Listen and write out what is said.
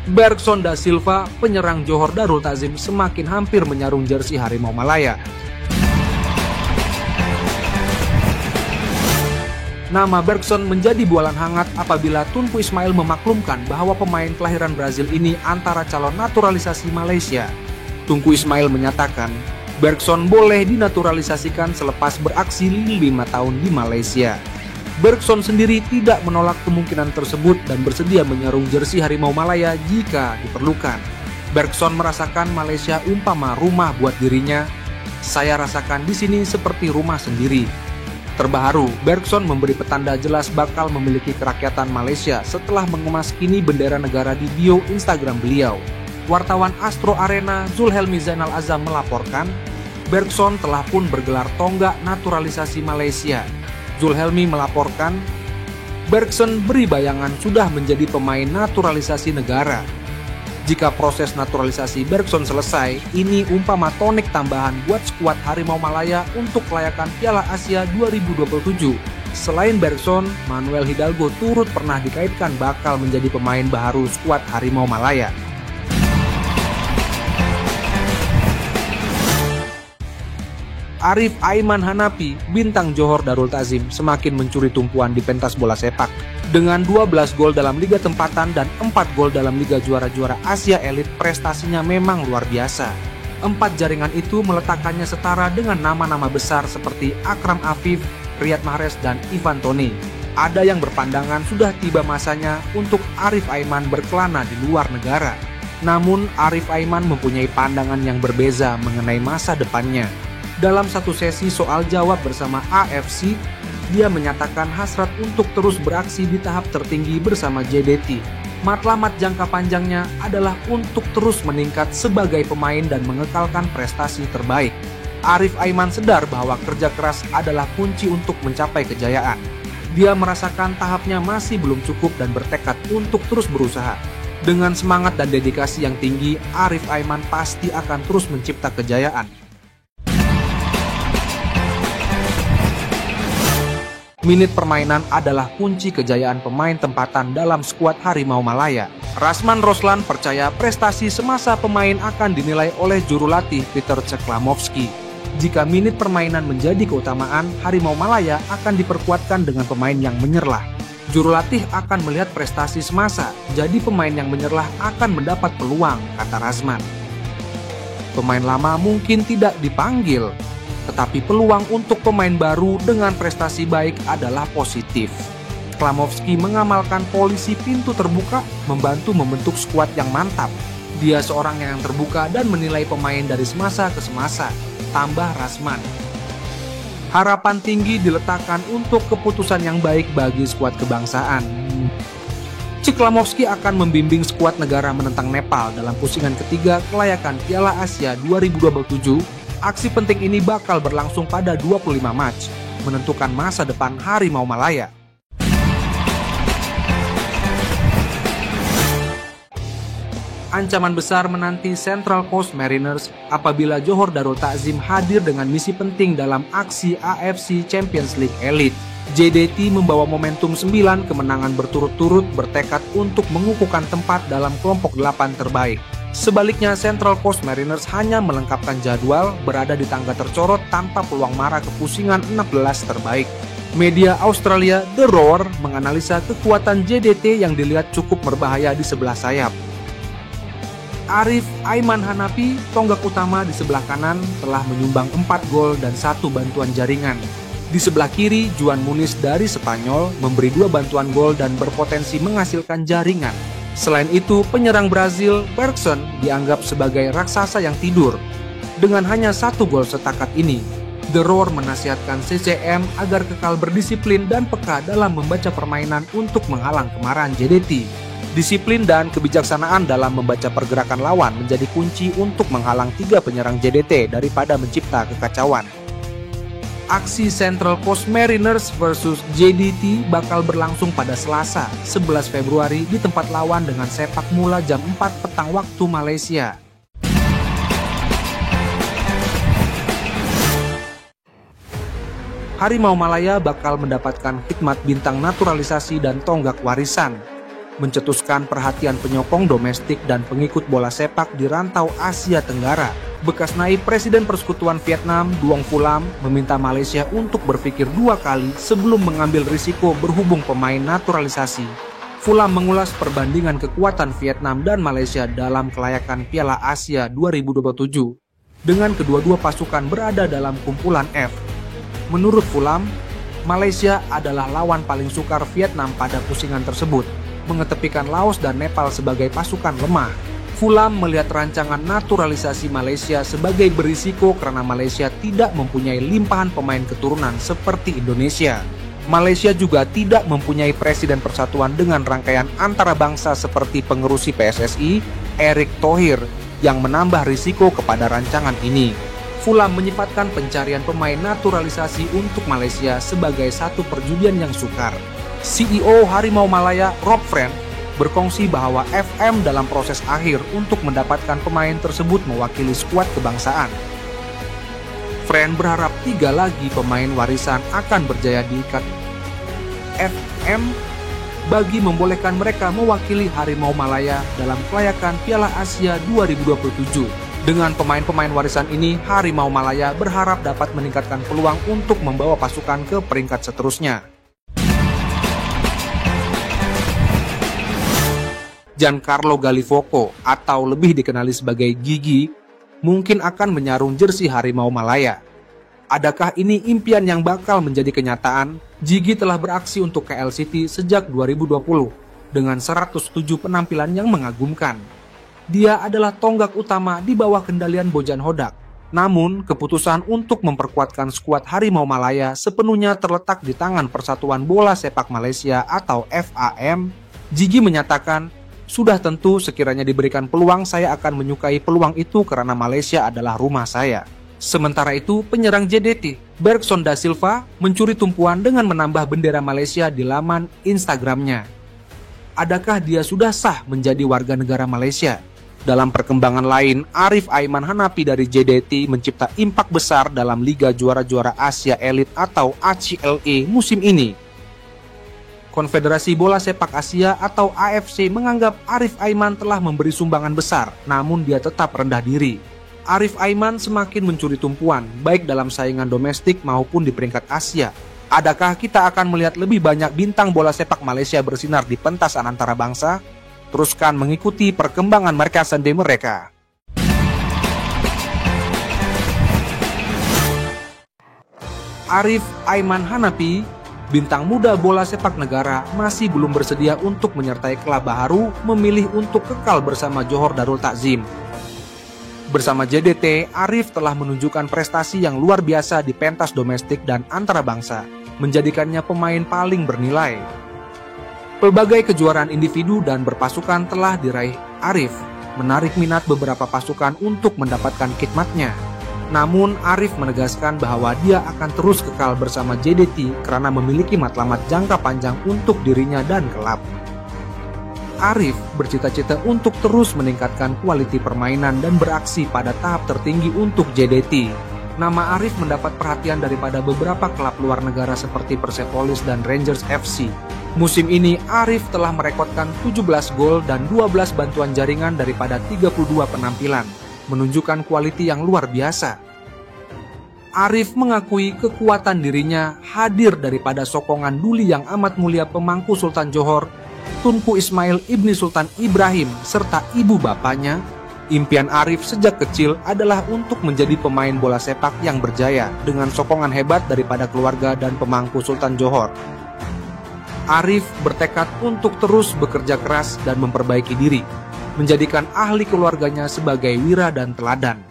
Bergson da Silva, penyerang Johor Darul Ta'zim, semakin hampir menyarung jersey Harimau Malaya. Nama Bergson menjadi bualan hangat apabila Tunku Ismail memaklumkan bahwa pemain kelahiran Brazil ini antara calon naturalisasi Malaysia. Tunku Ismail menyatakan, Bergson boleh dinaturalisasikan selepas beraksi 5 tahun di Malaysia. Bergson sendiri tidak menolak kemungkinan tersebut dan bersedia menyarung jersey Harimau Malaya jika diperlukan. Bergson merasakan Malaysia umpama rumah buat dirinya. Saya rasakan di sini seperti rumah sendiri. Terbaru, Bergson memberi petanda jelas bakal memiliki kerakyatan Malaysia setelah mengemas kini bendera negara di bio Instagram beliau. Wartawan Astro Arena Zulhelmi Zainal Azam melaporkan, Bergson telah pun bergelar tonggak naturalisasi Malaysia. Zulhelmi melaporkan, Bergson beri bayangan sudah menjadi pemain naturalisasi negara. Jika proses naturalisasi Bergson selesai, ini umpama tonik tambahan buat skuad Harimau Malaya untuk kelayakan Piala Asia 2027. Selain Bergson, Manuel Hidalgo turut pernah dikaitkan bakal menjadi pemain baru skuad Harimau Malaya. Arif Aiman Hanapi, bintang Johor Darul Ta'zim, semakin mencuri tumpuan di pentas bola sepak. Dengan 12 gol dalam Liga Tempatan dan 4 gol dalam Liga Juara-Juara Asia Elit, prestasinya memang luar biasa. 4 jaringan itu meletakkannya setara dengan nama-nama besar seperti Akram Afif, Riyad Mahrez, dan Ivan Toney. Ada yang berpandangan sudah tiba masanya untuk Arif Aiman berkelana di luar negara. Namun Arif Aiman mempunyai pandangan yang berbeza mengenai masa depannya. Dalam satu sesi soal jawab bersama AFC, dia menyatakan hasrat untuk terus beraksi di tahap tertinggi bersama JDT. Matlamat jangka panjangnya adalah untuk terus meningkat sebagai pemain dan mengekalkan prestasi terbaik. Arif Aiman sadar bahwa kerja keras adalah kunci untuk mencapai kejayaan. Dia merasakan tahapnya masih belum cukup dan bertekad untuk terus berusaha. Dengan semangat dan dedikasi yang tinggi, Arif Aiman pasti akan terus mencipta kejayaan. Minit permainan adalah kunci kejayaan pemain tempatan dalam skuad Harimau Malaya. Rasman Roslan percaya prestasi semasa pemain akan dinilai oleh jurulatih Peter Ceklamovski. Jika minit permainan menjadi keutamaan, Harimau Malaya akan diperkuatkan dengan pemain yang menyerlah. Jurulatih akan melihat prestasi semasa, jadi pemain yang menyerlah akan mendapat peluang, kata Rasman. Pemain lama mungkin tidak dipanggil, tetapi peluang untuk pemain baru dengan prestasi baik adalah positif. Ceklamovski mengamalkan polisi pintu terbuka, membantu membentuk skuad yang mantap. Dia seorang yang terbuka dan menilai pemain dari semasa ke semasa, tambah Rasman. Harapan tinggi diletakkan untuk keputusan yang baik bagi skuad kebangsaan. Ceklamovski akan membimbing skuad negara menentang Nepal dalam pusingan ketiga kelayakan Piala Asia 2027. Aksi penting ini bakal berlangsung pada 25 Mac, menentukan masa depan Harimau Malaya. Ancaman besar menanti Central Coast Mariners apabila Johor Darul Ta'zim hadir dengan misi penting dalam aksi AFC Champions League Elite. JDT membawa momentum 9 kemenangan berturut-turut bertekad untuk mengukuhkan tempat dalam kelompok 8 terbaik. Sebaliknya, Central Coast Mariners hanya melengkapkan jadwal, berada di tangga tercorot tanpa peluang marah ke pusingan 16 terbaik. Media Australia The Roar menganalisa kekuatan JDT yang dilihat cukup berbahaya di sebelah sayap. Arif Aiman Hanapi, tonggak utama di sebelah kanan, telah menyumbang 4 gol dan 1 bantuan jaringan. Di sebelah kiri, Juan Muniz dari Spanyol memberi 2 bantuan gol dan berpotensi menghasilkan jaringan. Selain itu, penyerang Brazil, Bergson, dianggap sebagai raksasa yang tidur. Dengan hanya 1 gol setakat ini, The Roar menasihatkan CCM agar kekal berdisiplin dan peka dalam membaca permainan untuk menghalang kemarahan JDT. Disiplin dan kebijaksanaan dalam membaca pergerakan lawan menjadi kunci untuk menghalang 3 penyerang JDT daripada mencipta kekacauan. Aksi Central Coast Mariners versus JDT bakal berlangsung pada Selasa, 11 Februari di tempat lawan dengan sepak mula jam 4 petang waktu Malaysia. Harimau Malaya bakal mendapatkan khidmat bintang naturalisasi dan tonggak warisan. mencetuskan perhatian penyokong domestik dan pengikut bola sepak di rantau Asia Tenggara. Bekas naib Presiden Persekutuan Vietnam, Duong Phulam, meminta Malaysia untuk berpikir 2 kali sebelum mengambil risiko berhubung pemain naturalisasi. Phulam mengulas perbandingan kekuatan Vietnam dan Malaysia dalam kelayakan Piala Asia 2027, dengan kedua-dua pasukan berada dalam kumpulan F. Menurut Phulam, Malaysia adalah lawan paling sukar Vietnam pada pusingan tersebut, mengetepikan Laos dan Nepal sebagai pasukan lemah. Phulam melihat rancangan naturalisasi Malaysia sebagai berisiko karena Malaysia tidak mempunyai limpahan pemain keturunan seperti Indonesia. Malaysia juga tidak mempunyai presiden persatuan dengan rangkaian antarabangsa seperti pengerusi PSSI, Erick Thohir, yang menambah risiko kepada rancangan ini. Phulam menyifatkan pencarian pemain naturalisasi untuk Malaysia sebagai satu perjudian yang sukar. CEO Harimau Malaya, Rob Friend, berkongsi bahwa FM dalam proses akhir untuk mendapatkan pemain tersebut mewakili skuad kebangsaan. Friend berharap 3 lagi pemain warisan akan berjaya diikat FM bagi membolehkan mereka mewakili Harimau Malaya dalam kelayakan Piala Asia 2027. Dengan pemain-pemain warisan ini, Harimau Malaya berharap dapat meningkatkan peluang untuk membawa pasukan ke peringkat seterusnya. Giancarlo Gallifuoco, atau lebih dikenali sebagai Gigi, mungkin akan menyarung jersey Harimau Malaya. Adakah ini impian yang bakal menjadi kenyataan? Gigi telah beraksi untuk KL City sejak 2020 dengan 107 penampilan yang mengagumkan. Dia adalah tonggak utama di bawah kendalian Bojan Hodak. Namun, keputusan untuk memperkuatkan skuad Harimau Malaya sepenuhnya terletak di tangan Persatuan Bola Sepak Malaysia atau FAM. Gigi menyatakan, "Sudah tentu sekiranya diberikan peluang, saya akan menyukai peluang itu karena Malaysia adalah rumah saya." Sementara itu, penyerang JDT, Bergson Da Silva, mencuri tumpuan dengan menambah bendera Malaysia di laman Instagramnya. Adakah dia sudah sah menjadi warga negara Malaysia? Dalam perkembangan lain, Arif Aiman Hanapi dari JDT mencipta impak besar dalam Liga Juara-Juara Asia Elite atau ACLE musim ini. Konfederasi Bola Sepak Asia atau AFC menganggap Arif Aiman telah memberi sumbangan besar, namun dia tetap rendah diri. Arif Aiman semakin mencuri tumpuan, baik dalam saingan domestik maupun di peringkat Asia. Adakah kita akan melihat lebih banyak bintang bola sepak Malaysia bersinar di pentasan antara bangsa? Teruskan mengikuti perkembangan mereka sendiri mereka. Arif Aiman Hanapi, bintang muda bola sepak negara, masih belum bersedia untuk menyertai klub baru, memilih untuk kekal bersama Johor Darul Takzim. Bersama JDT, Arif telah menunjukkan prestasi yang luar biasa di pentas domestik dan antarabangsa, menjadikannya pemain paling bernilai. Pelbagai kejuaraan individu dan berpasukan telah diraih Arif, menarik minat beberapa pasukan untuk mendapatkan khidmatnya. Namun, Arif menegaskan bahwa dia akan terus kekal bersama JDT karena memiliki matlamat jangka panjang untuk dirinya dan klub. Arif bercita-cita untuk terus meningkatkan kualiti permainan dan beraksi pada tahap tertinggi untuk JDT. Nama Arif mendapat perhatian daripada beberapa klub luar negara seperti Persepolis dan Rangers FC. Musim ini, Arif telah merekodkan 17 gol dan 12 bantuan jaringan daripada 32 penampilan, menunjukkan kualiti yang luar biasa. Arif mengakui kekuatan dirinya hadir daripada sokongan duli yang amat mulia pemangku Sultan Johor, Tunku Ismail Ibni Sultan Ibrahim, serta ibu bapaknya. Impian Arif sejak kecil adalah untuk menjadi pemain bola sepak yang berjaya dengan sokongan hebat daripada keluarga dan pemangku Sultan Johor. Arif bertekad untuk terus bekerja keras dan memperbaiki diri, menjadikan ahli keluarganya sebagai wira dan teladan.